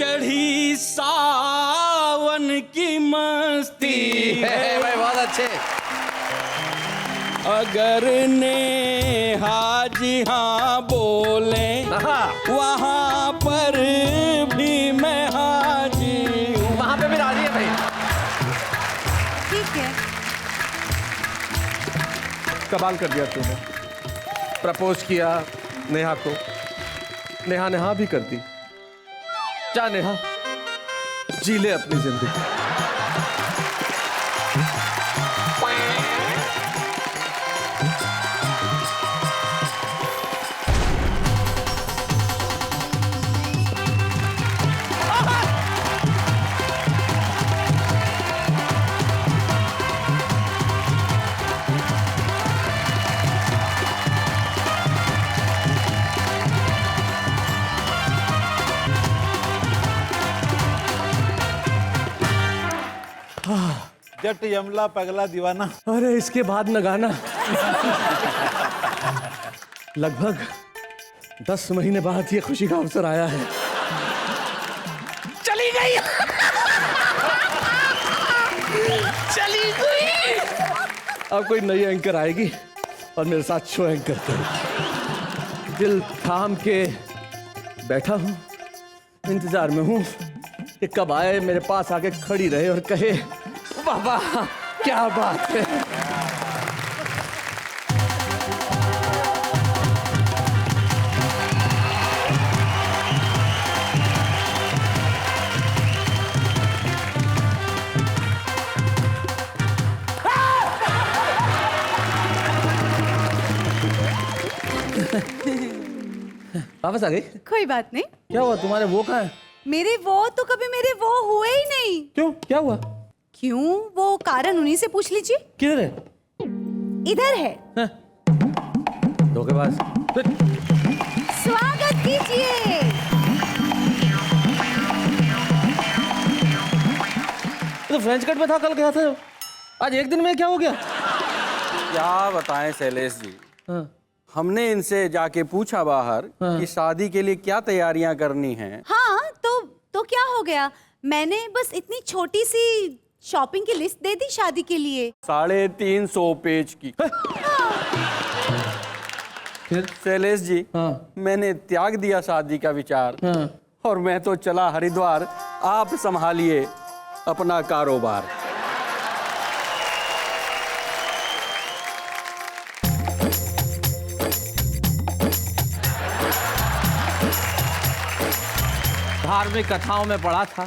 चढ़ी सावन की मस्ती है भाई, बहुत अच्छे। अगर नेहा जी हाँ बोले वहाँ पर भी मैं हाजिर हूँ। वहाँ पे भी राजी है भाई। ठीक है। कमाल कर दिया तूने। प्रपोज किया नेहा को, नेहा ने हाँ भी कर दी। जा नेहा, जी ले अपनी जिंदगी। जट यमला पगला दीवाना। अरे इसके बाद न गाना। लगभग 10 महीने बाद ये खुशी का अवसर आया है। चली गई चली गई। अब कोई नई एंकर आएगी और मेरे साथ शो एंकर करेगी। दिल थाम के बैठा हूं, इंतजार में हूं कि कब आए, मेरे पास आके खड़ी रहे और कहे वाह वाह क्या बात है। वापस आ गई? कोई बात नहीं। क्या हुआ, तुम्हारे वो कहाँ है? मेरे वो तो कभी मेरे वो हुए ही नहीं। क्यों, क्या हुआ? क्यों, वो कारण उन्हीं से पूछ लीजिए। किधर है? इधर है। धोखेबाज। स्वागत कीजिए। तो फ्रेंच कट में था, कल गया था, आज एक दिन में क्या हो गया? क्या बताएं शैलेश जी। हमने इनसे जाके पूछा बाहर कि शादी के लिए क्या तैयारियां करनी हैं। हाँ तो क्या हो गया, मैंने बस इतनी छोटी सी शॉपिंग की लिस्ट दे दी शादी के लिए। 350 पेज की। फिर शैलेश जी, मैंने त्याग दिया शादी का विचार और मैं तो चला हरिद्वार। आप संभालिए अपना कारोबार। धार्मिक कथाओं में पढ़ा था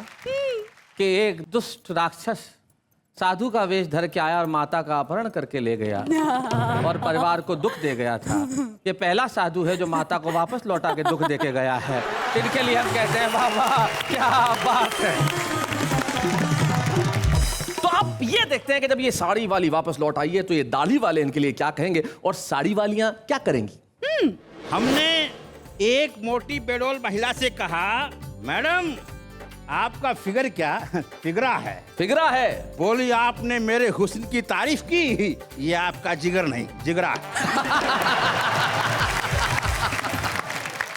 कि एक दुष्ट राक्षस साधु का वेश धर के आया और माता का अपहरण करके ले गया और परिवार को दुख दे गया था। ये पहला साधु है जो माता को वापस लौटा के दुख दे के गया है। इनके लिए हम कहते हैं वाह वाह क्या बात है। तो आप ये देखते हैं कि जब ये साड़ी वाली वापस लौट आई है तो ये दाढ़ी वाले इनके लिए क्या कहेंगे और साड़ी वालियां क्या करेंगी? हमने एक मोटी बेडोल महिला से कहा, मैडम आपका फिगर क्या फिगरा है? फिगरा है। बोली आपने मेरे हुस्न की तारीफ की, ये आपका जिगर नहीं जिगरा।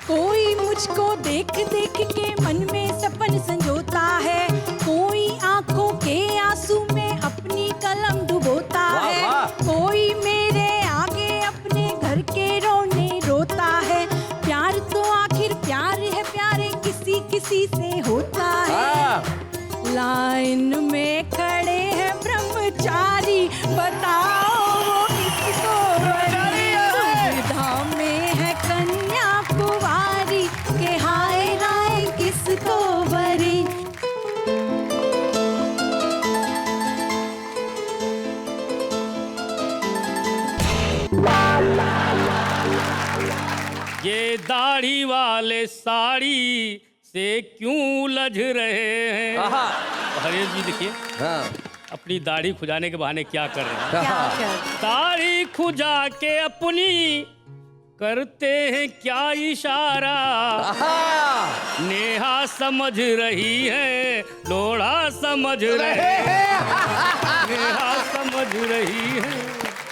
कोई मुझको देख देख के मन में सपन संजोता है, कोई आंखों के आंसू में अपनी कलम डुबोता है, कोई मेरे आगे अपने घर के रोने रोता है। प्यार तो आखिर प्यार है, प्यारे किसी किसी से होता है। लाइन में खड़े हैं ब्रह्मचारी, बताओ वो किसको दुविधा में है कन्या कुंवारी, के हाय राय किसको भरी। ये दाढ़ी वाले साड़ी से क्यों उलझ रहे हैं? हरीश जी देखिए, अपनी दाढ़ी खुजाने के बहाने क्या कर रहे हैं। दाढ़ी खुजा के अपनी करते हैं क्या इशारा। नेहा समझ रही है, लोढ़ा समझ रहे हैं। नेहा समझ रही है।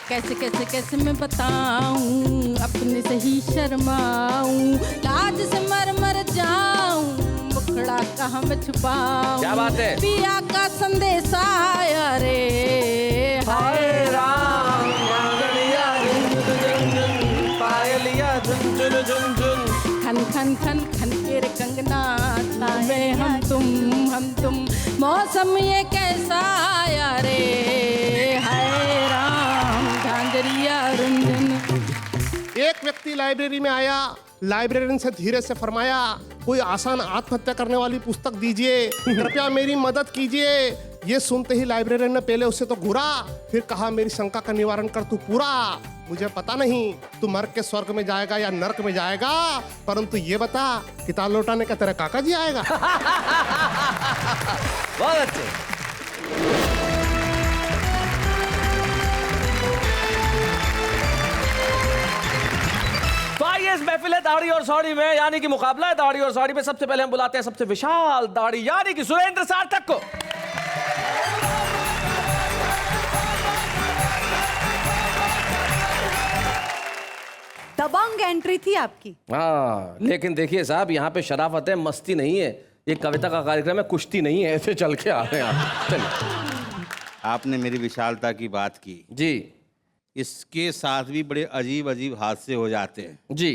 कैसे कैसे कैसे मैं बताऊं, अपने से ही शर्माऊं, लाज से मर मर जाऊं, मुखड़ा मुखड़ा कहाँ मैं छुपाऊं। क्या बात है? पिया का संदेश आया रे, हाय राम मंगलिया पायलिया झुन झुन झुन झुन। खन खन खन खन के रे कंगना तावे हम तुम मौसम ये कैसा आया रे, हाय राम झांझरिया रुंझुन। एक व्यक्ति लाइब्रेरी में आया, लाइब्रेरियन से धीरे से फरमाया, कोई आसान आत्महत्या करने वाली पुस्तक दीजिए, कृपया मेरी मदद कीजिए। ये सुनते ही लाइब्रेरियन ने पहले उससे तो घूरा, फिर कहा मेरी शंका का निवारण कर तू पूरा। मुझे पता नहीं तू मर के स्वर्ग में जाएगा या नरक में जाएगा, परंतु ये बता किताब लौटाने का तेरा काका जी आएगा। बहुत अच्छे। तो आइए इस महफिल है दाढ़ी और साड़ी में, यानी कि मुकाबला है दाढ़ी और साड़ी में। सबसे पहले हम बुलाते हैं सबसे विशाल दाढ़ी यानी कि सुरेंद्र सार्थक को। दबंग एंट्री थी आपकी। हाँ, लेकिन देखिए साहब, यहाँ पे शराफत है, मस्ती नहीं है। ये कविता का कार्यक्रम है, कुश्ती नहीं है। ऐसे चल के आ रहे हैं आप। चलिए। आपने मेरी विशालता की बात की जी। इसके साथ भी बड़े अजीब अजीब हादसे हो जाते हैं जी।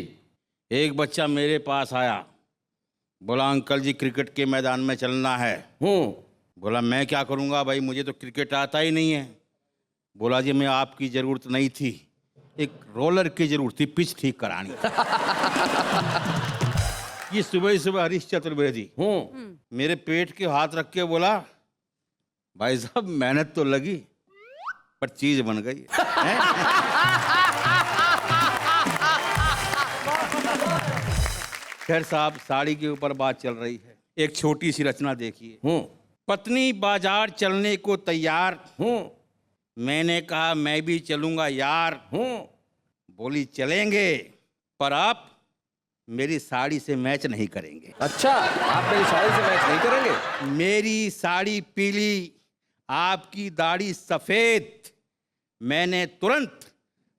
एक बच्चा मेरे पास आया, बोला अंकल जी क्रिकेट के मैदान में चलना है। बोला मैं क्या करूँगा भाई, मुझे तो क्रिकेट आता ही नहीं है। बोला जी मैं आपकी ज़रूरत नहीं थी, एक रोलर की जरूरत थी, पिच ठीक करानी। ये सुबह सुबह हरीश चतुर्वेदी मेरे पेट के हाथ रख के बोला, भाई साहब मेहनत तो लगी पर चीज बन गई। खैर साहब, साड़ी के ऊपर बात चल रही है, एक छोटी सी रचना देखिए। पत्नी बाजार चलने को तैयार, मैंने कहा मैं भी चलूंगा यार। बोली चलेंगे पर आप मेरी साड़ी से मैच नहीं करेंगे। अच्छा, आप मेरी साड़ी से मैच नहीं करेंगे? मेरी साड़ी पीली, आपकी दाढ़ी सफेद। मैंने तुरंत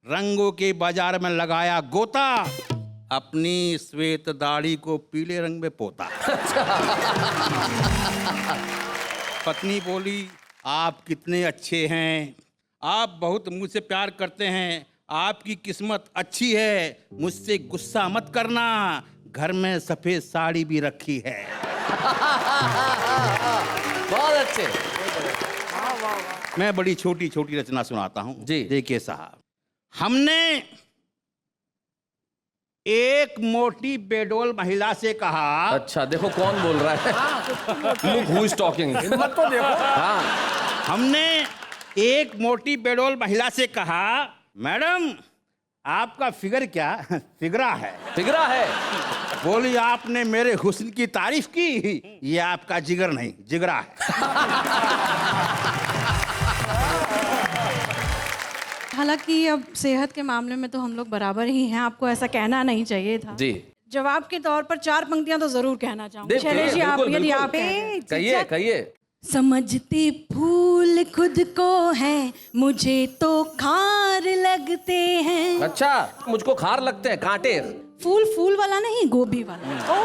रंगों के बाजार में लगाया गोता, अपनी श्वेत दाढ़ी को पीले रंग में पोता। पत्नी बोली आप कितने अच्छे हैं, आप बहुत मुझसे प्यार करते हैं, आपकी किस्मत अच्छी है, मुझसे गुस्सा मत करना, घर में सफेद साड़ी भी रखी है। बहुत अच्छे। मैं बड़ी छोटी छोटी रचना सुनाता हूं जी। देखिए साहब, हमने एक मोटी बेडोल महिला से कहा। अच्छा, देखो कौन बोल रहा है। Look who is talking। हिम्मत तो देखो। हाँ। हमने एक मोटी बेडोल महिला से कहा, मैडम आपका फिगर क्या फिगरा है। फिगरा है। बोली आपने मेरे हुस्न की तारीफ की, ये आपका जिगर नहीं जिगरा है। हालांकि अब सेहत के मामले में तो हम लोग बराबर ही हैं, आपको ऐसा कहना नहीं चाहिए था। जी। जवाब के तौर पर 4 पंक्तियां तो जरूर कहना चाहूंगी। देखिए, शैलेश जी, आप बिल्कुल, यदि बिल्कुल। आप कहें। कहिए कहिए। समझते फूल खुद को है, मुझे तो खार लगते हैं। अच्छा, मुझको खार लगते हैं, कांटे। फूल वाला नहीं, गोभी वाला।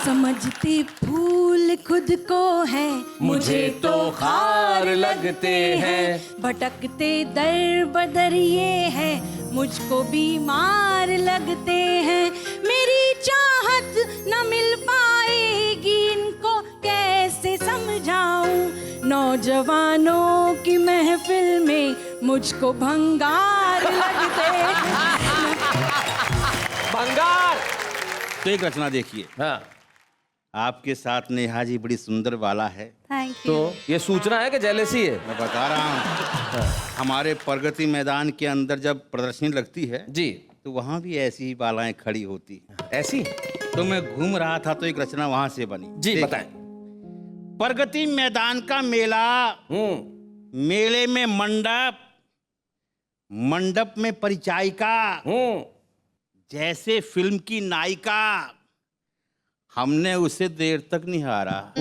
समझते फूल खुद को है, मुझे तो खार लगते हैं। भटकते दर बदर ये है, मुझको बीमार लगते हैं। मेरी चाहत न मिल पाएगी, इनको कैसे समझाऊं। नौजवानों की महफिल में मुझको भंगार लगते हैं। भंगार। तो एक रचना देखिए। हाँ। आपके साथ नेहा जी बड़ी सुंदर वाला है। Thank you. तो ये सूचना है कि जेलेसी है? मैं बता रहा हूँ, हमारे प्रगति मैदान के अंदर जब प्रदर्शनी लगती है जी, तो वहाँ भी ऐसी ही बालाएं खड़ी होती। ऐसी? तो मैं घूम रहा था तो एक रचना वहां से बनी। जी, देखिए। बताएं। प्रगति मैदान का मेला, मेले में मंडप, मंडप में परिचायिका, जैसे फिल्म की नायिका। हमने उसे देर तक निहारा,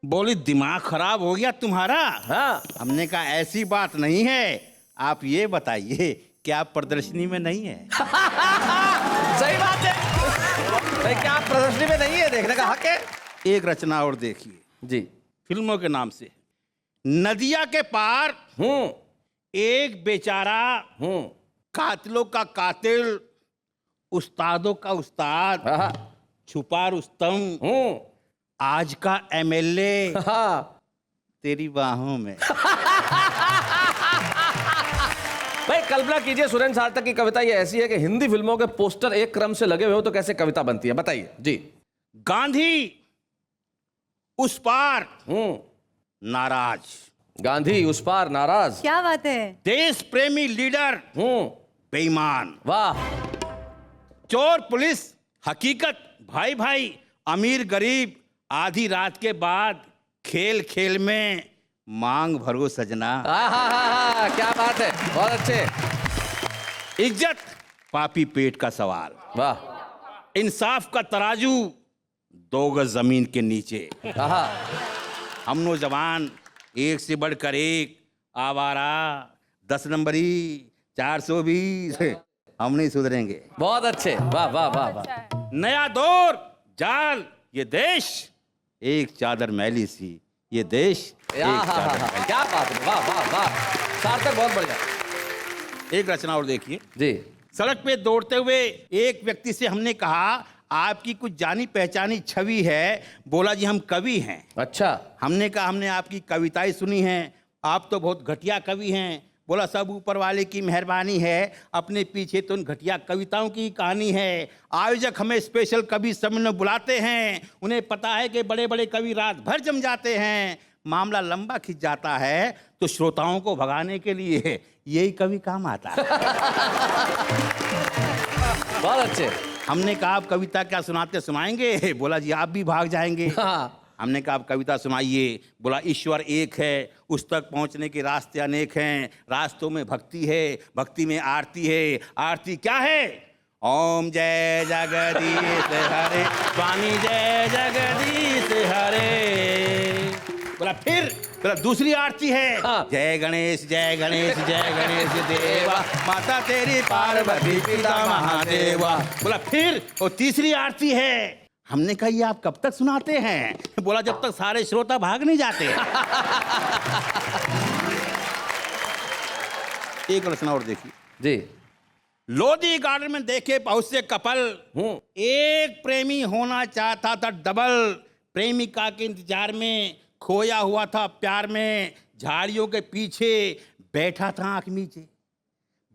बोली दिमाग खराब हो गया तुम्हारा। हाँ। हमने कहा ऐसी बात नहीं है, आप ये बताइए क्या आप प्रदर्शनी में नहीं है। सही बात है। भाई क्या आप प्रदर्शनी में नहीं है, देखने का हक है। एक रचना और देखिए जी। फिल्मों के नाम से। नदिया के पार एक बेचारा, कातिलों का कातिल, उस्तादों का उस्ताद, छुपा रुस्तम, आज का एमएलए तेरी बाहों में। भाई कल्पना कीजिए सुरेंद्र सार्थक की कविता ये ऐसी है कि हिंदी फिल्मों के पोस्टर एक क्रम से लगे हुए हो तो कैसे कविता बनती है, बताइए जी। गांधी उस पार नाराज, गांधी उस पार नाराज, क्या बात है। देश प्रेमी लीडर बेईमान, वाह। चोर पुलिस हकीकत, भाई भाई, अमीर गरीब, आधी रात के बाद, खेल खेल में मांग भरो सजना। क्या बात है, बहुत अच्छे। इज्जत पापी पेट का सवाल, वाह। इंसाफ का तराजू 2 गज जमीन के नीचे। हम नौजवान एक से बढ़कर एक, आवारा, 10 नंबरी, 420, हम नहीं सुधरेंगे। बहुत अच्छे, वाह वाह वाह वाह। नया दौर, जाल, ये देश एक चादर मैली सी, ये देश एक चादर मैली। क्या बात है, वाह वाह वाह, सार्थक बहुत बढ़िया। एक रचना और देखिए जी। सड़क पे दौड़ते हुए एक व्यक्ति से हमने कहा, आपकी कुछ जानी पहचानी छवि है। बोला जी हम कवि हैं। अच्छा। हमने कहा हमने आपकी कविताएं सुनी हैं, आप तो बहुत घटिया कवि हैं। बोला सब ऊपर वाले की मेहरबानी है, अपने पीछे तो उन घटिया कविताओं की कहानी है। आयोजक हमें स्पेशल कवि सम्मेलन में बुलाते हैं, उन्हें पता है कि बड़े बड़े कवि रात भर जम जाते हैं, मामला लंबा खिंच जाता है, तो श्रोताओं को भगाने के लिए यही कवि काम आता है। बहुत अच्छे। हमने कहा आप कविता क्या सुनाते सुनाएंगे? बोला जी आप भी भाग जाएंगे। हमने कहा आप कविता सुनाइए। बोला ईश्वर एक है, उस तक पहुंचने के रास्ते अनेक हैं, रास्तों में भक्ति है, भक्ति में आरती है, आरती क्या है? ओम जय जगदीश हरे, स्वामी जय जगदीश हरे। बोला फिर बोला दूसरी आरती है, जय गणेश जय गणेश जय गणेश देवा, माता तेरी पार्वती पिता महादेवा। बोला फिर और तीसरी आरती है। हमने कहा ये आप कब तक सुनाते हैं? बोला जब तक सारे श्रोता भाग नहीं जाते। एक रचना और देखिए जी। लोधी गार्डन में देखे बहुत से कपल, एक प्रेमी होना चाहता था डबल, प्रेमिका के इंतजार में खोया हुआ था प्यार में, झाड़ियों के पीछे बैठा था आंख नीचे,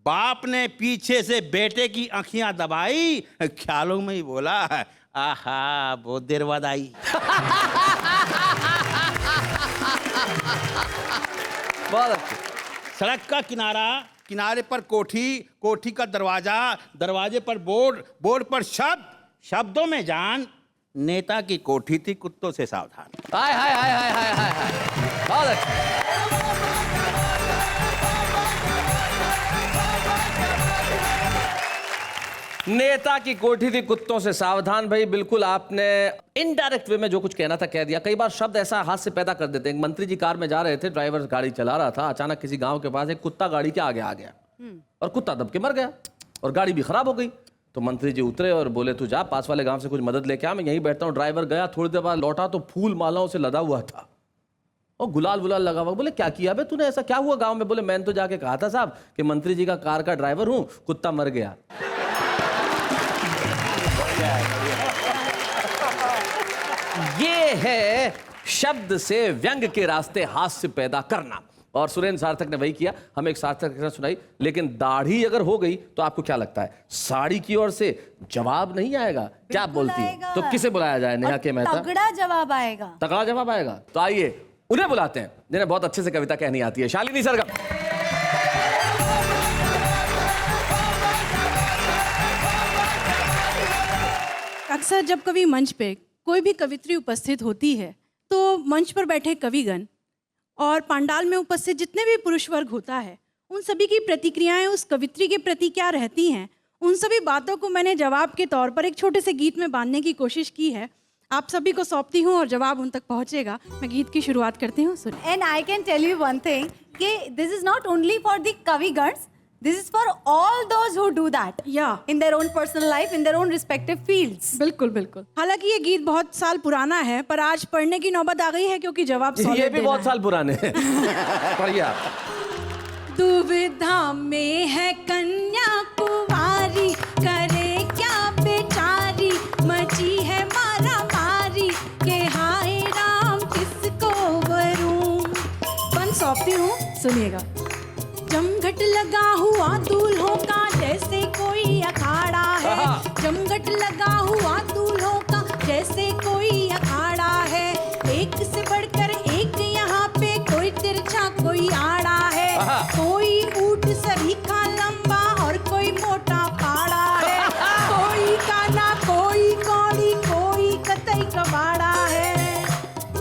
बाप ने पीछे से बेटे की आंखियां दबाई, ख्यालों में ही बोला आहा बहुत देर बाद आई। बहुत अच्छे। सड़क का किनारा, किनारे पर कोठी, कोठी का दरवाजा, दरवाजे पर बोर्ड, बोर्ड पर शब्द, शब्दों में जान, नेता की कोठी थी कुत्तों से सावधान। हाय हाय हाय हाय हाय हाय हाय, बहुत अच्छा। नेता की कोठी थी कुत्तों से सावधान। भाई बिल्कुल आपने इनडायरेक्ट वे में जो कुछ कहना था कह दिया। कई बार शब्द ऐसा हाथ से पैदा कर देते हैं। एक मंत्री जी कार में जा रहे थे, ड्राइवर गाड़ी चला रहा था, अचानक किसी गांव के पास एक कुत्ता गाड़ी के आगे आ गया और कुत्ता दब के मर गया और गाड़ी भी खराब हो गई। तो मंत्री जी उतरे और बोले तू जा पास वाले गांव से कुछ मदद लेके आ, मैं यहीं बैठता हूँ। ड्राइवर गया, थोड़ी देर बाद लौटा तो फूल मालाओं से लदा हुआ था और गुलाल वुलाल लगा हुआ। बोले क्या किया बे तूने, ऐसा क्या हुआ गांव में? बोले मैंने तो जाके कहा था साहब कि मंत्री जी का कार का ड्राइवर हूँ, कुत्ता मर गया। ये है शब्द से व्यंग के रास्ते हास्य पैदा करना। और सुरेंद्र सार्थक ने वही किया। हमें एक सार्थक रचना सुनाई, लेकिन दाढ़ी अगर हो गई तो आपको क्या लगता है साड़ी की ओर से जवाब नहीं आएगा? क्या बोलती है? तो किसे बुलाया जाए? नेहा के मेहता। तगड़ा जवाब आएगा। तगड़ा जवाब आएगा। तो आइए उन्हें बुलाते हैं जिन्हें बहुत अच्छे से कविता कहनी आती है। शालिनी सरगम। अक्सर जब कभी मंच पे कोई भी कवित्री उपस्थित होती है तो मंच पर बैठे कविगण और पंडाल में उपस्थित जितने भी पुरुष वर्ग होता है, उन सभी की प्रतिक्रियाएं उस कवित्री के प्रति क्या रहती हैं, उन सभी बातों को मैंने जवाब के तौर पर एक छोटे से गीत में बांधने की कोशिश की है। आप सभी को सौंपती हूँ और जवाब उन तक पहुँचेगा। मैं गीत की शुरुआत करती हूँ। And I can tell you one thing कि this is not only for the कविगण्स, This is for all those who do that. Yeah. In their own personal life, in their own respective fields. बिल्कुल बिल्कुल। हालांकि ये गीत बहुत साल पुराना है, पर आज पढ़ने की नौबत आ गई है क्योंकि जवाब solid ये भी देना बहुत है। साल पुराने हैं। बढ़िया। दुविधा में है कन्या कुंवारी, करे क्या बेचारी, मची है मारा मारी, के हाय राम किसको वरूं। बन सौंपती हूँ, सुनिएगा। जमघट लगा हुआ दूल्हों का जैसे कोई अखाड़ा है, जमघट लगा हुआ दूल्हों का जैसे कोई अखाड़ा है, एक से बढ़कर एक यहाँ पे कोई तिरछा कोई आड़ा है, कोई ऊंट सरीखा लंबा और कोई मोटा फाड़ा है, कोई काना कोई कौड़ी कोई कतई कबाड़ा है,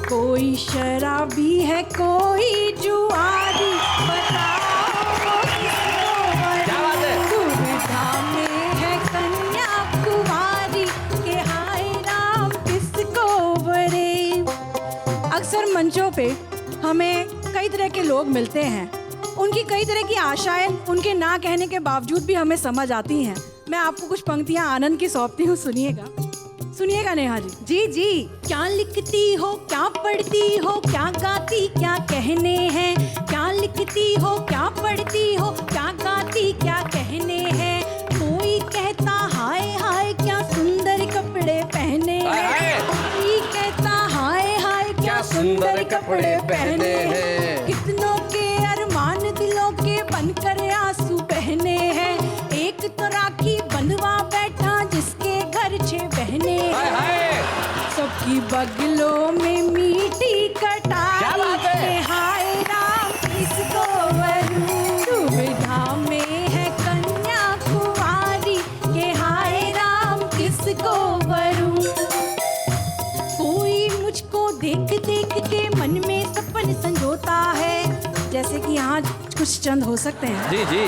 कोई शराबी है कोई जुआरी, बताओ दुविधा में है कन्या कुंवारी, के हाय राम किसको वरे। अक्सर मंचों पे हमें कई तरह के लोग मिलते हैं, उनकी कई तरह की आशाएं उनके ना कहने के बावजूद भी हमें समझ आती हैं। मैं आपको कुछ पंक्तियां आनंद की सौंपती हूँ, सुनिएगा नेहा जी। जी जी। क्या लिखती हो क्या पढ़ती हो क्या गाती क्या कहने हैं, क्या लिखती हो क्या पढ़ती हो क्या गाती क्या कहने हैं, कोई कहता हाय हाय क्या सुंदर कपड़े पहने हैं, कोई कहता हाय हाय क्या सुंदर कपड़े पहने हैं, कितनों के अरमान दिलों के बनकर आंसू बहने हैं, एक तो राखी बंधवा बैठा जिसके घर 6 बहने हैं, सबकी बगलों में मीठी कटाई, हाय राम किसको वरूं। दुविधा में है कन्या कुंवारी, के हाय राम किसको वरूं। कोई मुझको देख देख के मन में सपन संजोता है, जैसे कि यहाँ कुछ चंद हो सकते हैं। जी जी।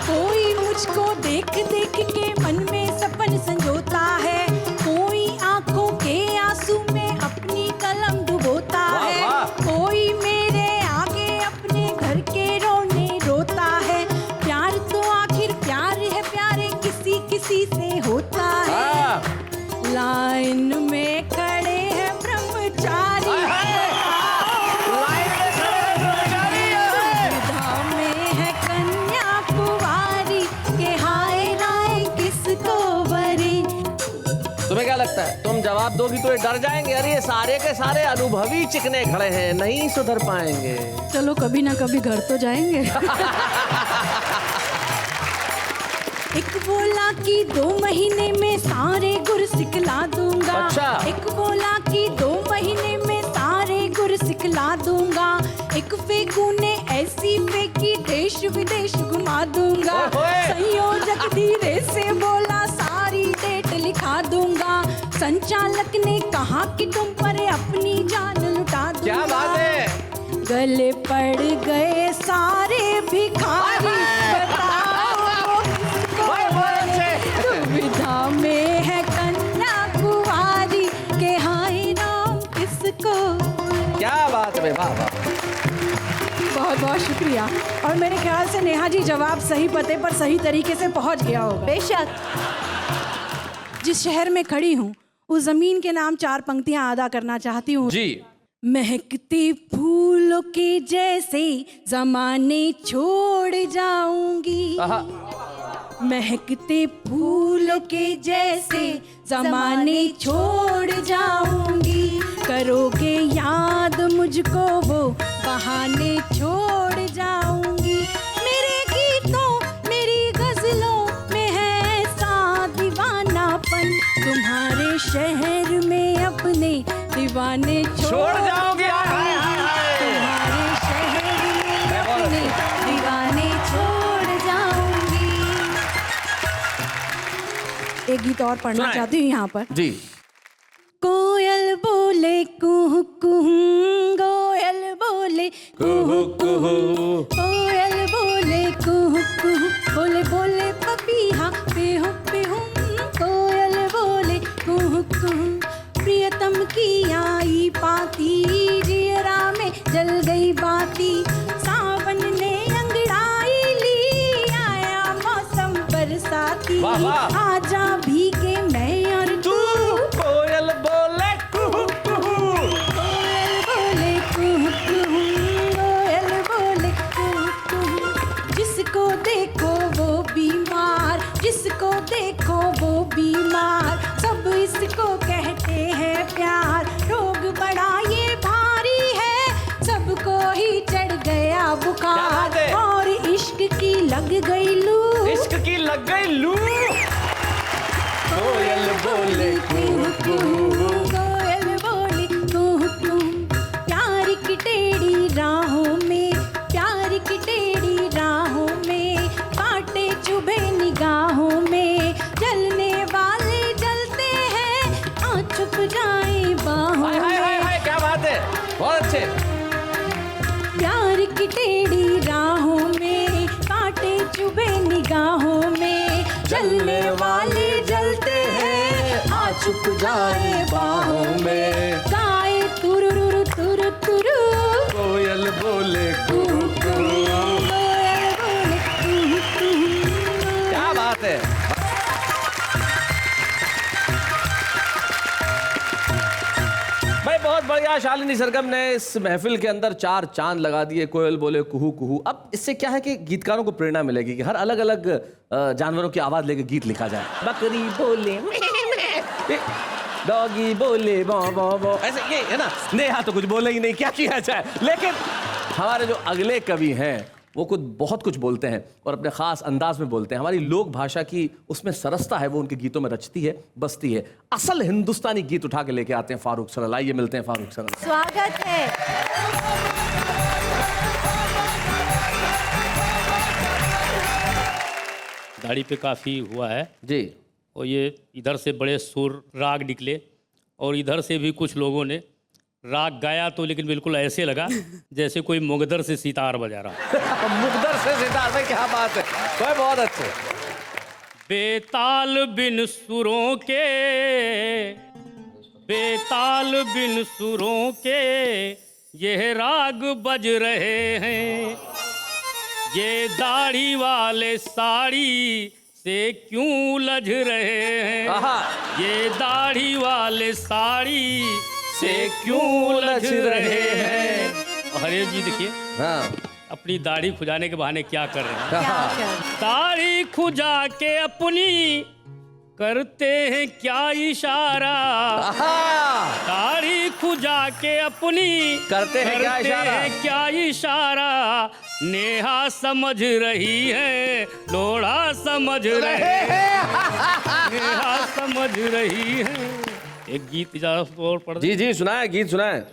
कोई मुझको देख देख के मन में सपन संजोता है, कोई आंखों के आंसू में अपनी कलम डुबोता है, कोई मेरे आगे अपने घर के रोने रोता है, प्यार तो आखिर प्यार है, प्यारे किसी किसी से होता है, लाइन में खड़े हैं ब्रह्मचारी, दुविधा में है कन्या कुंवारी, के हाय राय किसको वरी। तुम्हें क्या लगता है, तुम जवाब दोगी तो ये डर जाएंगे? अरे ये सारे के सारे अनुभवी चिकने खड़े हैं, नहीं सुधर पाएंगे। चलो कभी ना कभी घर तो जाएंगे। एक बोला कि 2 महीने में सारे गुर सिखला दूंगा, अच्छा। एक बोला कि 2 महीने में सारे गुर सिखला दूंगा, एक फेंकू ने ऐसी फेंकी देश विदेश घुमा दूंगा, संयोजक धीरे से बोला सारी डेट लिखा दूंगा, संचालक ने कहा कि तुम पर अपनी जान लुटा दूंगा। क्या बात है। गले पड़ गए सारे भिखारी, बताओ किसको वरे। दुविधा में है कन्या कुंवारी, के हाय राम किसको। क्या बात है, वाह वाह। बहुत बहुत शुक्रिया। और मेरे ख्याल से नेहा जी जवाब सही पते पर सही तरीके से पहुंच गया होगा। बेशक। जिस शहर में खड़ी हूँ उस जमीन के नाम 4 पंक्तियां अदा करना चाहती हूँ जी। महकते फूलों के जैसे जमाने छोड़ जाऊंगी, महकते फूलों के जैसे जमाने छोड़ जाऊंगी, करोगे याद मुझको वो बहाने छोड़ जाऊंगी, मेरे गीतों मेरी गजलों में है ऐसा दीवानापन, तुम्हारे शहर में अपने दीवाने छोड़ जाओगे। तुम्हारे शहर में अपने दीवाने छोड़ जाऊंगी। एक गीत और पढ़ना चाहती हूँ यहाँ पर जी। कोयल बोले कुहू कुहू, कोयल बोले कुहू कुहू, कोयल बोले कुहू कुहू, बोले बोले पपीहा पिहू पिहू, कोयल बोले कुहू कुहू, प्रियतम की आई पाती जियरा में जल गई बाती, सावन ने अंगड़ाई ली गाती, वाह, वाह। आजा भीगे मैं और तू, कोयल बोले कुहू कुहू, कोयल बोले कुहू कुहू, कोयल बोले कुहू कुहू। जिसको देखो वो बीमार, जिसको देखो वो बीमार, सब इसको कहते हैं प्यार। रोग बड़ा ये भारी है, सबको ही चढ़ गया क्या बुखार, बात है? और इश्क की लग गई लू, इश्क की लग गई लू। कोयल बोले कुहू कुहू, कोयल बोले कुहू कुहू। प्यार की टेढ़ी राहों में, प्यार की टेढ़ी राहों में, कांटे चुभे निगाहों में, जलने वाले जलते हैं, आ छुप जाए बाहों हाय हाय हाय में। हाय, क्या बात है, बहुत अच्छे। प्यार की टेढ़ी राहों में, कांटे चुभे निगाहों में, जलने वाले जलते हैं, आ छुप जाए बाहों में। गाए तुरुरु तुरु तुरु, कोयल बोले कुहू कुहू, कोयल बोले कुहू कुहू। क्या बात है। भाई बहुत बढ़िया, शालिनी सरगम ने इस महफिल के अंदर 4 चांद लगा दिए। कोयल बोले कुहू कुहू। अब इससे क्या है कि गीतकारों को प्रेरणा मिलेगी कि हर अलग अलग जानवरों की आवाज लेके गीत लिखा जाए। बकरी बोले डॉगी बोले बो बो बो, ऐसे ये है ना। नेहा तो कुछ बोले ही नहीं, क्या किया जाए। लेकिन हमारे जो अगले कवि हैं वो कुछ बहुत कुछ बोलते हैं और अपने खास अंदाज में बोलते हैं। हमारी लोक भाषा की उसमें सरसता है, वो उनके गीतों में रचती है, बसती है। असल हिंदुस्तानी गीत उठा के लेके आते हैं फारूक सरल। आइए मिलते हैं फारूक सरल। स्वागत है। दाढ़ी पे काफ़ी हुआ है जी। और ये इधर से बड़े सुर राग निकले और इधर से भी कुछ लोगों ने राग गाया, तो लेकिन बिल्कुल ऐसे लगा जैसे कोई मुगदर से सितार बजा रहा। मुकद्दर से सितार में, क्या बात है। भाई बहुत अच्छे। बेताल बिन सुरों के, बेताल बिन सुरों के ये राग बज रहे हैं, ये दाढ़ी वाले साड़ी से क्यों उलझ रहे हैं, आहा। ये दाढ़ी वाले साड़ी से क्यों उलझ रहे हैं। हरे जी देखिए, हाँ। अपनी दाढ़ी खुजाने के बहाने क्या कर रहे हैं। क्या कर दाढ़ी खुजा के अपनी करते हैं क्या इशारा, दाढ़ी खुजा के अपनी करते हैं क्या इशारा? हैं क्या इशारा। नेहा समझ रही है, लोढ़ा समझ रहे हैं, नेहा समझ रही है। एक गीत इजाजत और पढ़ दे। जी जी सुनाए, गीत सुनाए।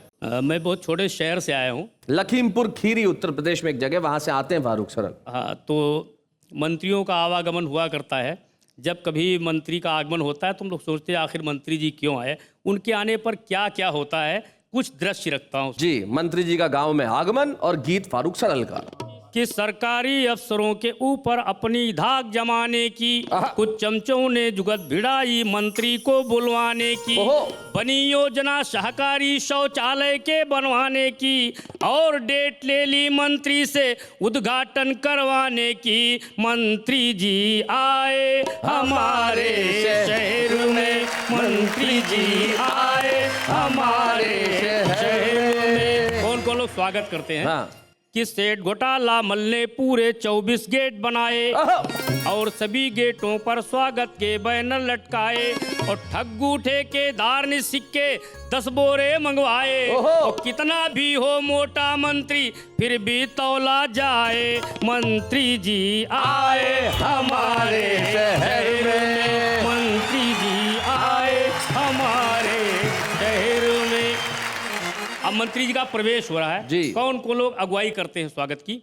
मैं बहुत छोटे शहर से आया हूँ, लखीमपुर खीरी उत्तर प्रदेश में एक जगह, वहां से आते हैं फारूक सरल। हाँ, तो मंत्रियों का आवागमन हुआ करता है। जब कभी मंत्री का आगमन होता है तो हम लोग सोचते हैं आखिर मंत्री जी क्यों आए, उनके आने पर क्या क्या होता है, कुछ दृश्य रखता हूँ जी। मंत्री जी का गांव में आगमन और गीत फारूक सरल का। कि सरकारी अफसरों के ऊपर अपनी धाक जमाने की कुछ चमचों ने जुगत भिड़ाई मंत्री को बुलवाने की। ओहो। बनी योजना सहकारी शौचालय के बनवाने की और डेट ले ली मंत्री से उद्घाटन करवाने की। मंत्री जी आए हमारे शहर में, मंत्री जी आए हमारे शहर में। कौन कौन लोग स्वागत करते हैं हाँ। कि सेठ घोटाला मल ने पूरे 24 गेट बनाए और सभी गेटों पर स्वागत के बैनर लटकाए और ठग्गू ठेकेदार ने सिक्के 10 बोरे मंगवाए। और कितना भी हो मोटा मंत्री फिर भी तौला जाए। मंत्री जी आए हमारे शहर में, मंत्री जी आए हमारे शहर में। अब मंत्री जी का प्रवेश हो रहा है जी। कौन कौन लोग अगुवाई करते हैं स्वागत की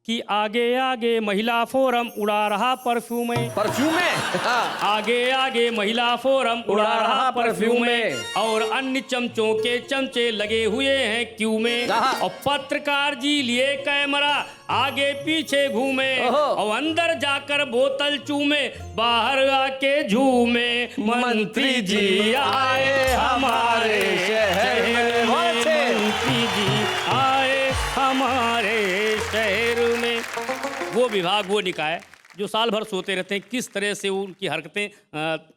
कि आगे आगे महिला फोरम उड़ा रहा परफ्यूम में, परफ्यूम में। आगे आगे महिला फोरम उड़ा रहा परफ्यूम में और अन्य चमचों के चमचे लगे हुए हैं क्यू में। और पत्रकार जी लिए कैमरा आगे पीछे घूमे और अंदर जाकर बोतल चूमे बाहर आके झूमे। मंत्री जी आए हमारे शहर में, मंत्री जी आए हमारे शहर में। वो विभाग वो निकाय जो साल भर सोते रहते हैं, किस तरह से उनकी हरकतें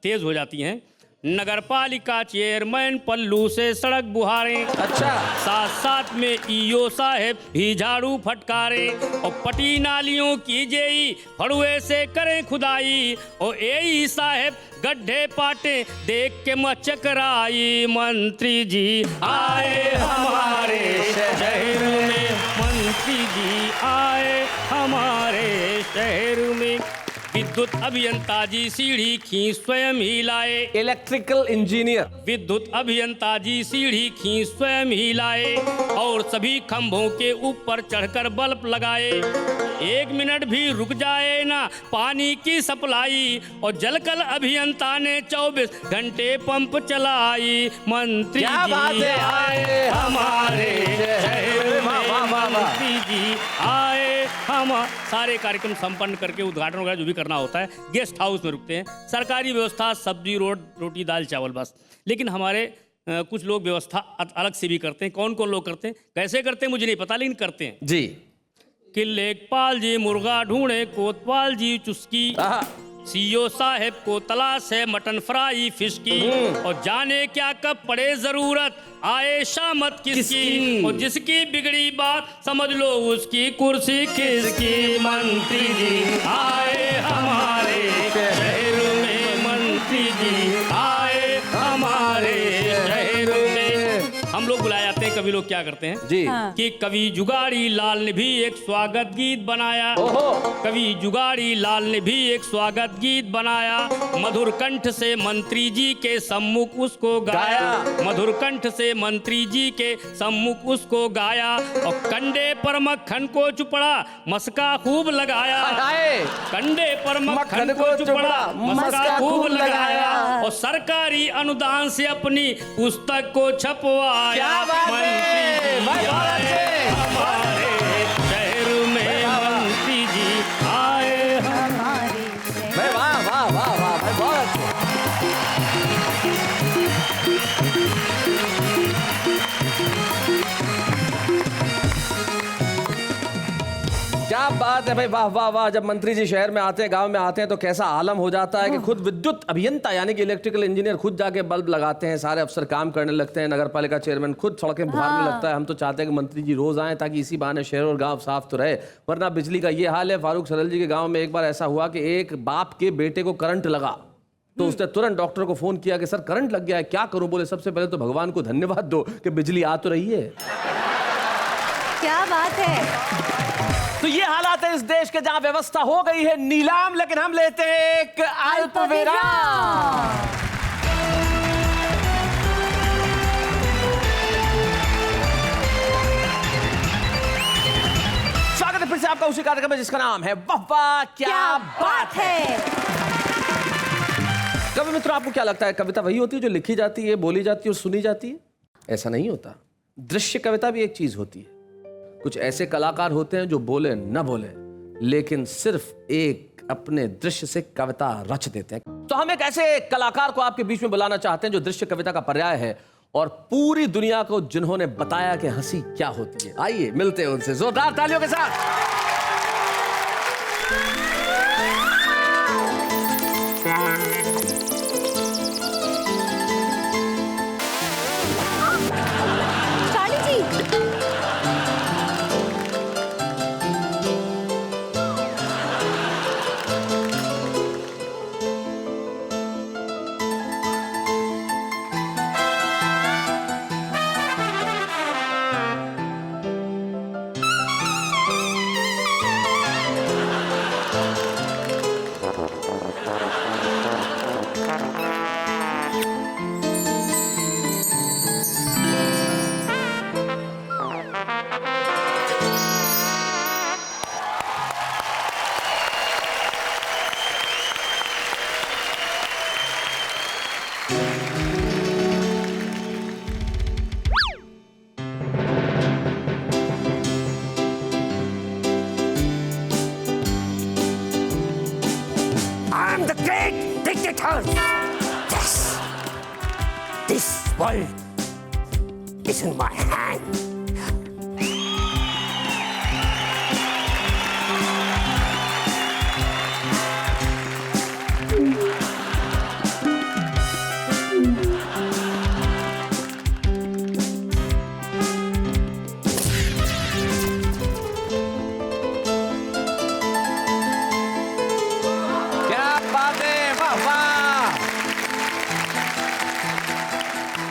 तेज हो जाती हैं। नगर पालिका चेयरमैन पल्लू से सड़क बुहारें, अच्छा, साथ साथ में ईओ साहब भी झाड़ू फटकारे, और पटी नालियों की जेई फड़ुए से करें खुदाई, और एई साहब गड्ढे पाटे देख के मचकराई। मंत्री जी आए हमारे शहर में, मंत्री जी आए हमारे शहर में। विद्युत अभियंता जी सीढ़ी खींच स्वयं ही लाए, इलेक्ट्रिकल इंजीनियर। विद्युत अभियंता जी सीढ़ी खींच स्वयं ही लाए, और सभी खंभों के ऊपर चढ़कर बल्ब लगाए। 1 मिनट भी रुक जाए ना पानी की सप्लाई, और जलकल अभियंता ने 24 घंटे पंप चलाई। मंत्री जी आए हमारे शहर में, मंत्री जी आए हम। सारे कार्यक्रम संपन्न करके उद्घाटन वगैरह जो भी करना होता है, गेस्ट हाउस में रुकते हैं। सरकारी व्यवस्था सब्जी रोटी दाल चावल बस। लेकिन हमारे कुछ लोग व्यवस्था अलग से भी करते हैं। कौन कौन लोग करते हैं, कैसे करते हैं मुझे नहीं पता, लेकिन करते हैं जी। कि लेखपाल जी मुर्गा ढूंढे, कोतवाल जी चुस्की, सीओ साहब को तलाश है मटन फ्राई फिश की, और जाने क्या कब पड़े जरूरत आए शामत किसकी, और जिसकी बिगड़ी बात समझ लो उसकी कुर्सी किसकी। मंत्री जी आए हमारे शहर में, मंत्री जी आए हमारे शहर में। हम लोग बुलाए जाते हैं, कभी लोग क्या करते हैं जी कि कवि जुगाड़ी लाल ने भी एक स्वागत गीत बनाया। कवि जुगाड़ी लाल ने भी एक स्वागत गीत बनाया, मधुर कंठ से मंत्री जी के सम्मुख उसको गाया, मधुर कंठ से मंत्री जी के सम्मुख उसको गाया, और कंडे पर मक्खन को चुपड़ा मस्का खूब लगाया, कंडे पर मक्खन को चुपड़ा मस्का खूब लगाया, और सरकारी अनुदान से अपनी पुस्तक को छपवाया। मंत्री जी आए हमारे शहर में, मंत्री जी आए हमारे शहर। वाह वाह वाह वाह भाई, बहुत अच्छे। क्या बात है भाई, वाह वाह वाह। जब मंत्री जी शहर में आते हैं, गांव में आते हैं, तो कैसा आलम हो जाता है कि खुद विद्युत अभियंता यानी कि इलेक्ट्रिकल इंजीनियर खुद जाके बल्ब लगाते हैं, सारे अफसर काम करने लगते हैं, नगर पालिका चेयरमैन खुद सड़कें बुहारने लगता है। हम तो चाहते हैं कि मंत्री जी रोज आएं, ताकि इसी बहाने शहर और गांव साफ तो रहे, वरना बिजली का ये हाल है। फारूक सरल जी के गाँव में एक बार ऐसा हुआ कि एक बाप के बेटे को करंट लगा, तो उसने तुरंत डॉक्टर को फोन किया कि सर करंट लग गया है, क्या करूं। बोले सबसे पहले तो भगवान को धन्यवाद दो कि बिजली आ तो रही है। क्या बात है। तो ये हालात है इस देश के, जहां व्यवस्था हो गई है नीलाम, लेकिन हम लेते हैं एक अल्प विराम। स्वागत है फिर से आपका उसी कार्यक्रम में जिसका नाम है वाह वाह क्या बात है। कभी मित्रों, आपको क्या लगता है कविता वही होती है जो लिखी जाती है, बोली जाती है और सुनी जाती है? ऐसा नहीं होता। दृश्य कविता भी एक चीज होती है। कुछ ऐसे कलाकार होते हैं जो बोले न बोले, लेकिन सिर्फ एक अपने दृश्य से कविता रच देते हैं। तो हम एक ऐसे कलाकार को आपके बीच में बुलाना चाहते हैं जो दृश्य कविता का पर्याय है, और पूरी दुनिया को जिन्होंने बताया कि हंसी क्या होती है। आइए मिलते हैं उनसे जोरदार तालियों के साथ। am the great dictator. Yes. This world is in my hand.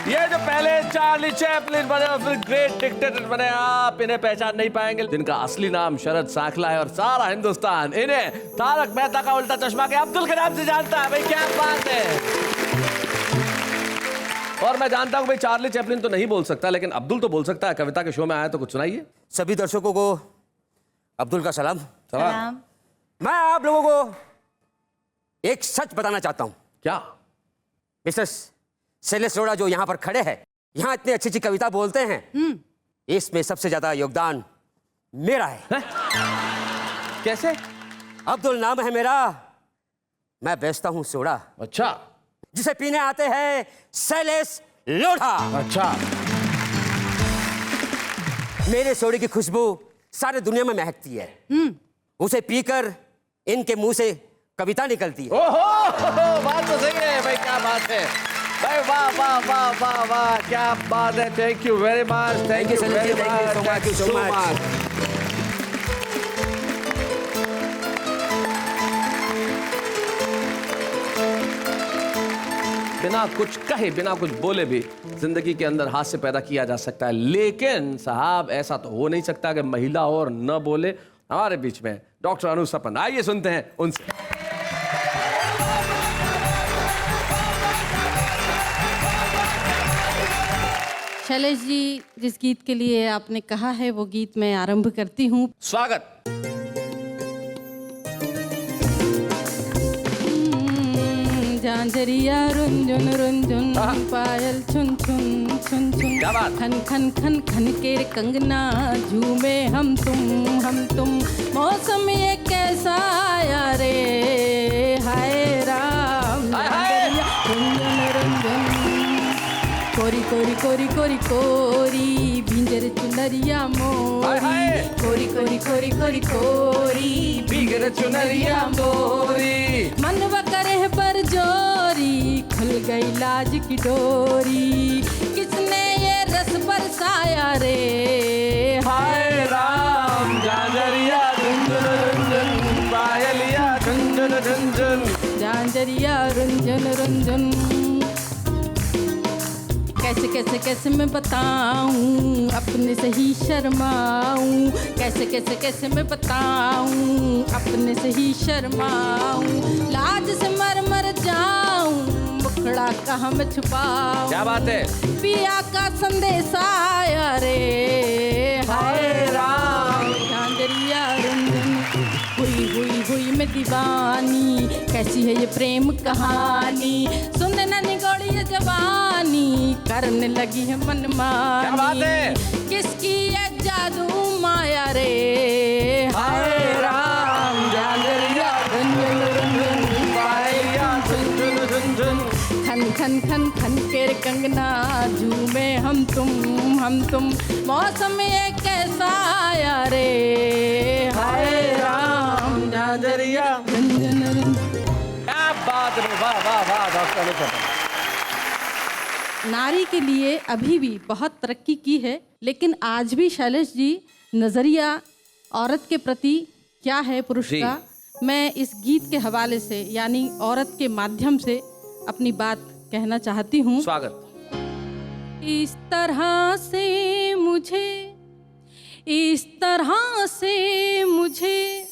ये जो पहले चार्ली चैपलिन बने और फिर ग्रेट डिक्टेटर बने, आप इन्हें पहचान नहीं पाएंगे, जिनका असली नाम शरद सांखला है और सारा हिंदुस्तान इन्हें तारक मेहता का उल्टा चश्मा के अब्दुल के नाम से जानता है। भाई क्या बात है। और मैं जानता हूं भाई चार्ली चैपलिन तो नहीं बोल सकता, लेकिन अब्दुल तो बोल सकता है। कविता के शो में आया तो कुछ सुनाइए। सभी दर्शकों को अब्दुल का सलाम। सलाम। मैं आप लोगों को एक सच बताना चाहता हूं। क्या? मिस्टर शैलेश अरोड़ा जो यहाँ पर खड़े हैं, यहाँ इतनी अच्छी अच्छी कविता बोलते हैं, इसमें सबसे ज्यादा योगदान मेरा है। कैसे? अब्दुल नाम है मेरा, मैं बेचता हूँ सोडा। अच्छा। जिसे पीने आते हैं शैलेश लोढ़ा। अच्छा। मेरे सोडे की खुशबू सारे दुनिया में महकती है। उसे पीकर इनके मुंह से कविता निकलती है। ओहो, बात तो सही है भाई, क्या बात है भाई, वाह वाह वाह वाह वाह, क्या बात है। Thank you very much, thank you very much, thank you so much. बिना कुछ कहे, बिना कुछ बोले भी जिंदगी के अंदर हास्य पैदा किया जा सकता है, लेकिन साहब ऐसा तो हो नहीं सकता कि महिला और न बोले। हमारे बीच में डॉक्टर अनु सपन, आइए सुनते हैं उनसे। शैलेश जी, जिस गीत के लिए आपने कहा है वो गीत मैं आरंभ करती हूँ। स्वागत। झांझरिया रुंझुन रुंझुन, पायल छुन छुन छुन छुन, खन खन खन खन के कंगना, झूमे हम तुम, मौसम ये कैसा आया रे, हाय राम। रुंझुन रुंझुन, कोरी कोरी कोरी कोरी कोरी, भिंजर चुनरिया मोरी, कोरी कोरी कोरी कोरी कोरी, भिंजर चुनरिया मोरी, मनवा करे पर जोरी, खुल गई लाज की डोरी, किसने ये रस बरसाया रे, हाय राम। झांझरिया रुंझुन रुंझुन, पायलिया झुंझुन झुंझुन, झांझरिया रुंझुन रुंझुन। कैसे कैसे कैसे मैं बताऊं, अपने से ही शर्माऊं, कैसे कैसे कैसे मैं बताऊं, अपने से ही शर्माऊं, लाज से मर जाऊं, मुखड़ा कहाँ मैं छुपाऊं। क्या बात है। पिया का संदेश आया रे, हाय राम। झांझरिया रुंझुन, हुई हुई हुई मैं दीवानी, कैसी है ये प्रेम कहानी, सुनने न निगोड़ी ये जवानी, करने लगी है मनमानी। क्या बात है। किसकी ये जादू माया रे, हाय राम। झांझरिया रुंझुन रुंझुन, पायलिया झुंझुन झुंझुन, खन खन खन खन के कंगना, झूमे हम तुम, मौसम ये कैसा आया रे, हाय राम। झांझरिया रुंझुन रुंझुन। क्या बात है, वाह वाह वाह डॉक्टर अनु सपन। नारी के लिए अभी भी बहुत तरक्की की है, लेकिन आज भी शैलेश जी नजरिया औरत के प्रति क्या है पुरुष का, मैं इस गीत के हवाले से यानी औरत के माध्यम से अपनी बात कहना चाहती हूँ। स्वागत। इस तरह से मुझे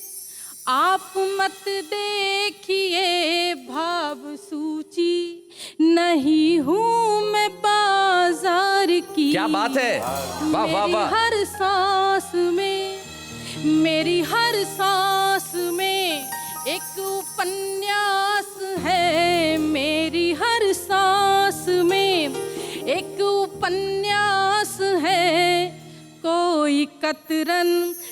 आप मत देखिए, भाव सूची नहीं हूँ मैं बाजार की। क्या बात है, वाह वाह वाह। मेरी हर सांस में एक उपन्यास है, मेरी हर सांस में एक उपन्यास है, कोई कतरन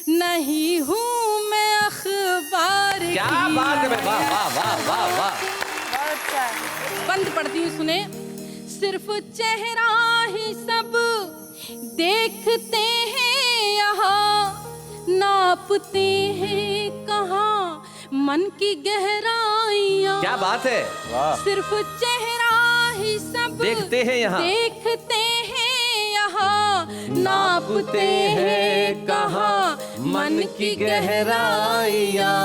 नहीं हूँ मैं अखबार की। क्या बात है, वाह वाह वाह वाह वाह। बंद पढ़ती हूँ, सुने। सिर्फ चेहरा ही सब देखते हैं यहाँ, नापते हैं कहाँ मन की गहराइयाँ। क्या बात है। सिर्फ चेहरा ही सब देखते हैं यहाँ, देखते हैं यहाँ, नापते हैं कहाँ मन की गहराइयाँ।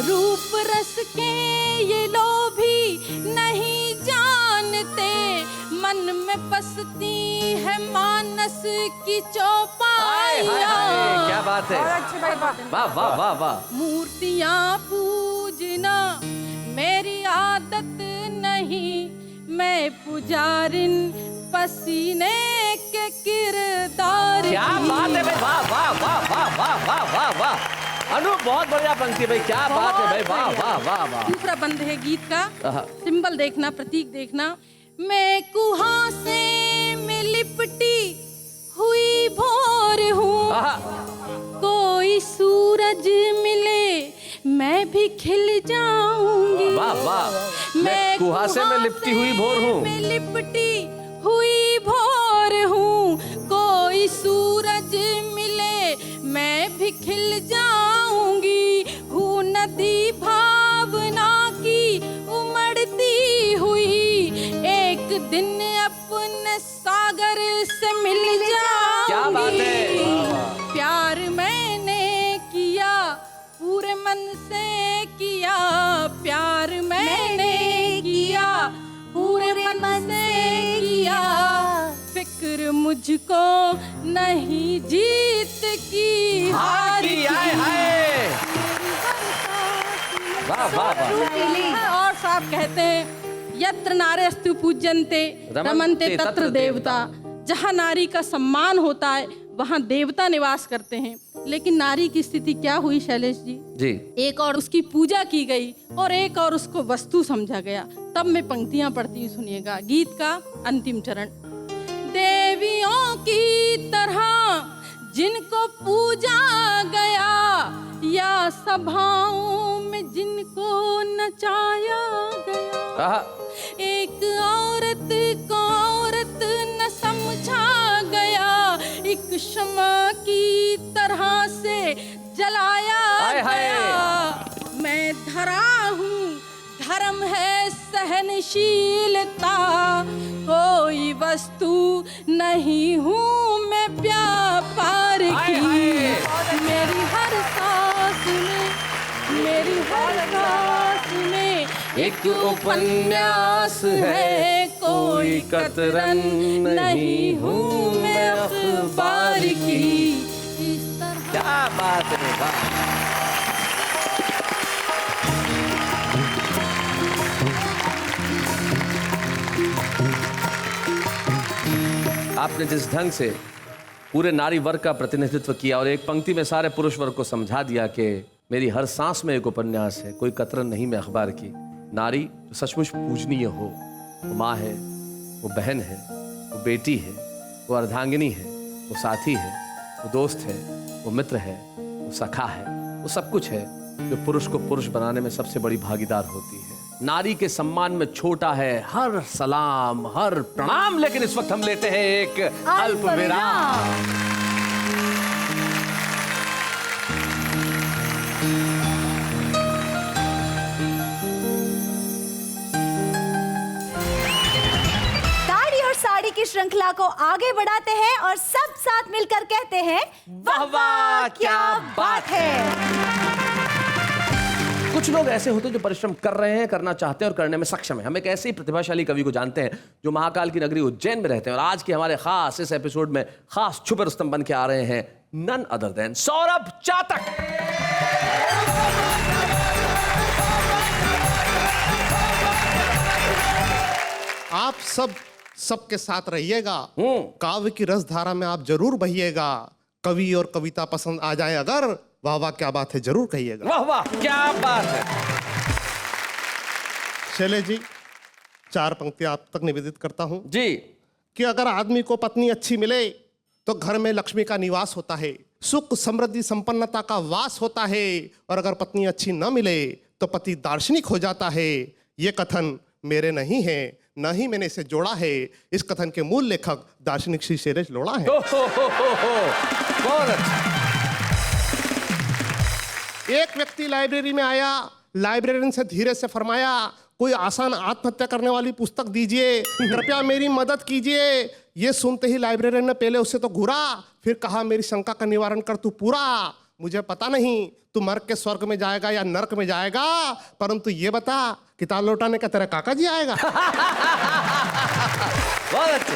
रूप रस के ये लोभी नहीं जानते, मन में बसती की चौपाई, क्या बात है, वाह वाह वाह वाह। मूर्तियाँ पूजना मेरी आदत नहीं, मैं पुजारिन पसीने के किरदार। क्या बात है भाई, वाह वाह वाह वाह वाह वाह वाह वाह। अनु बहुत बढ़िया पंक्ति भाई, क्या बात है भाई, वाह वाह वाह वाह। दूसरा बंद है गीत का, सिंबल देखना, प्रतीक देखना। मैं कुहासे में लिपटी हुई भोर हूँ, कोई सूरज मिले मैं भी खिल जाऊंगी। वाह वाह। मैं कुहासे में लिपटी हुई भोर हूँ, मैं लिपटी हुई भोर हूँ, कोई सूरज मिले मैं भी खिल जाऊंगी। हूँ नदी भावना की उमड़ती हुई, एक दिन अपने सागर से मिल जाऊंगी। क्या बात है। प्यार मैंने किया पूरे मन से किया, प्यार मैंने किया पूरे मन से किया। फिक्र मुझको नहीं जीत की हार की। वाह वाह वाह। और साहब कहते हैं, यत्र नारेस्तु पूज्यन्ते रमन्ते तत्र देवता। जहाँ नारी का सम्मान होता है वहाँ देवता निवास करते हैं। लेकिन नारी की स्थिति क्या हुई शैलेश जी? जी। एक और उसकी पूजा की गई और एक और उसको वस्तु समझा गया। तब मैं पंक्तियां पढ़ती हूँ, सुनिएगा। गीत का अंतिम चरण। देवियों की तरह जिनको पूजा गया, या सभाओं में जिनको नचाया गया, एक औरत को औरत न समझा गया, एक क्षमा की तरह से जलाया गया। मैं धरा हूँ, धर्म है सहनशीलता, कोई वस्तु नहीं हूँ मैं व्यापार की। मेरी हर सांस में, मेरी हर सांस में एक उपन्यास है, कोई कतरन नहीं हूँ मैं अखबार की। इस तरह। क्या बात है, वाह। आपने जिस ढंग से पूरे नारी वर्ग का प्रतिनिधित्व किया और एक पंक्ति में सारे पुरुष वर्ग को समझा दिया कि मेरी हर सांस में एक उपन्यास है, कोई कतरन नहीं मैं अखबार की। नारी जो सचमुच पूजनीय हो, वो माँ है, वो बहन है, वो बेटी है, वो अर्धांगिनी है, वो साथी है, वो दोस्त है, वो मित्र है, वो सखा है, वो सब कुछ है जो पुरुष को पुरुष बनाने में सबसे बड़ी भागीदार होती है। नारी के सम्मान में छोटा है हर सलाम, हर प्रणाम। लेकिन इस वक्त हम लेते हैं एक अल्प विराम। दाढ़ी और साड़ी की श्रृंखला को आगे बढ़ाते हैं और सब साथ मिलकर कहते हैं, वाह वाह क्या बात है। कुछ लोग ऐसे होते हैं जो परिश्रम कर रहे हैं, करना चाहते हैं और करने में सक्षम है। हम एक ऐसे ही प्रतिभाशाली कवि को जानते हैं जो महाकाल की नगरी उज्जैन में रहते हैं। और आज के हमारे खास इस एपिसोड में खास छुपे रुस्तम बन के आ रहे हैं नन अदर देन सौरभ चातक। आप सबके साथ रहिएगा, काव्य की रसधारा में आप जरूर बहिएगा। कवि और कविता पसंद आ जाए अगर, वाह वाह क्या बात है जरूर कहिएगा। वाह वाह क्या बात है। शैलेश जी, 4 पंक्तियां आप तक निवेदित करता हूं जी। कि अगर आदमी को पत्नी अच्छी मिले तो घर में लक्ष्मी का निवास होता है, सुख समृद्धि संपन्नता का वास होता है। और अगर पत्नी अच्छी न मिले तो पति दार्शनिक हो जाता है। ये कथन मेरे नहीं है, न ही मैंने इसे जोड़ा है। इस कथन के मूल लेखक दार्शनिक श्री शैलेश लोढ़ा है। बहुत अच्छा। एक व्यक्ति लाइब्रेरी में आया, लाइब्रेरियन से धीरे से फरमाया, कोई आसान आत्महत्या करने वाली पुस्तक दीजिए, कृपया मेरी मदद कीजिए। ये सुनते ही लाइब्रेरियन ने पहले उससे तो घूरा, फिर कहा मेरी शंका का निवारण कर तू पूरा। मुझे पता नहीं तू मर के स्वर्ग में जाएगा या नरक में जाएगा, परंतु ये बता किताब लौटाने का तेरा काका जी आएगा। बहुत अच्छे।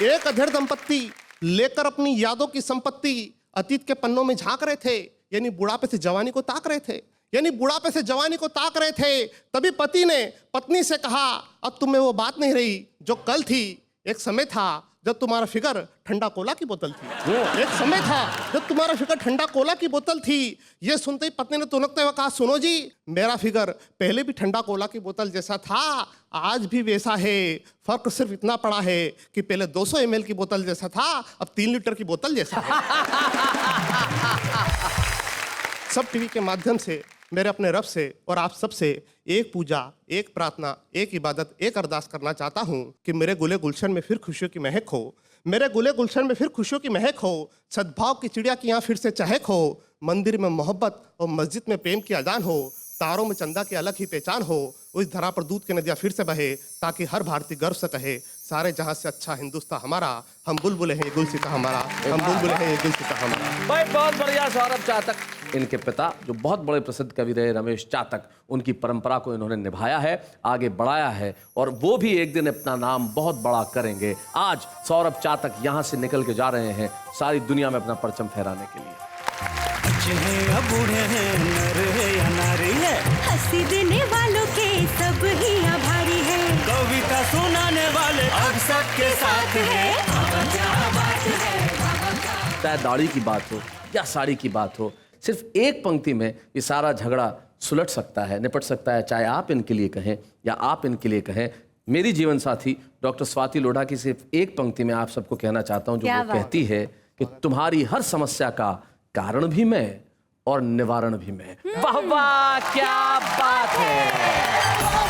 एक अधेड़ दंपत्ति लेकर अपनी यादों की संपत्ति अतीत के पन्नों में झांक रहे थे, यानी बुढ़ापे से जवानी को ताक रहे थे, यानी बुढ़ापे से जवानी को ताक रहे थे। तभी पति ने पत्नी से कहा, अब तुम में वो बात नहीं रही जो कल थी। एक समय था जब तुम्हारा फिगर ठंडा कोला की बोतल थी। एक समय था जब तुम्हारा फिगर ठंडा कोला की बोतल थी। ये सुनते ही पत्नी ने तुनकते हुए कहा, सुनो जी, मेरा फिगर पहले भी ठंडा कोला की बोतल जैसा था, आज भी वैसा है। फर्क सिर्फ इतना पड़ा है कि पहले 200 ml की बोतल जैसा था, अब 3 लीटर की बोतल जैसा है। सब टीवी के माध्यम से मेरे अपने रब से और आप सब से एक पूजा, एक प्रार्थना, एक इबादत, एक अरदास करना चाहता हूँ कि मेरे गुले गुलशन में फिर खुशियों की महक हो, मेरे गुले गुलशन में फिर खुशियों की महक हो, सद्भाव की चिड़िया की यहाँ फिर से चहक हो, मंदिर में मोहब्बत और मस्जिद में प्रेम की अजान हो, तारों में चंदा की अलग ही पहचान हो, उस धरा पर दूध की नदियाँ फिर से बहे, ताकि हर भारतीय गर्व से कहे, सारे जहां से अच्छा हिंदुस्तान हमारा, हम बुलबुल हैं ये गुलसिता हमारा, हम बुलबुल हैं ये गुलसिता हमारा। भाई बहुत बढ़िया सौरभ चातक। इनके पिता जो बहुत बड़े प्रसिद्ध कवि रहे रमेश चातक, उनकी परंपरा को इन्होंने निभाया है, आगे बढ़ाया है और वो भी एक दिन अपना नाम बहुत बड़ा करेंगे। आज सौरभ चातक यहाँ से निकल के जा रहे हैं सारी दुनिया में अपना परचम फहराने के लिए। बूढ़े हैं, नर है या नारी है, हंसी देने वालों के सब ही आभारी है, कविता सुनाने वाले अब सबके साथ है। चाहे दाढ़ी की बात हो या साड़ी की बात हो, सिर्फ एक पंक्ति में ये सारा झगड़ा सुलट सकता है, निपट सकता है। चाहे आप इनके लिए कहें या आप इनके लिए कहें। मेरी जीवन साथी डॉक्टर स्वाति लोढ़ा की सिर्फ एक पंक्ति में आप सबको कहना चाहता हूं, जो वो कहती है कि तुम्हारी हर समस्या का कारण भी मैं और निवारण भी मैं। वाह वाह, क्या बात है।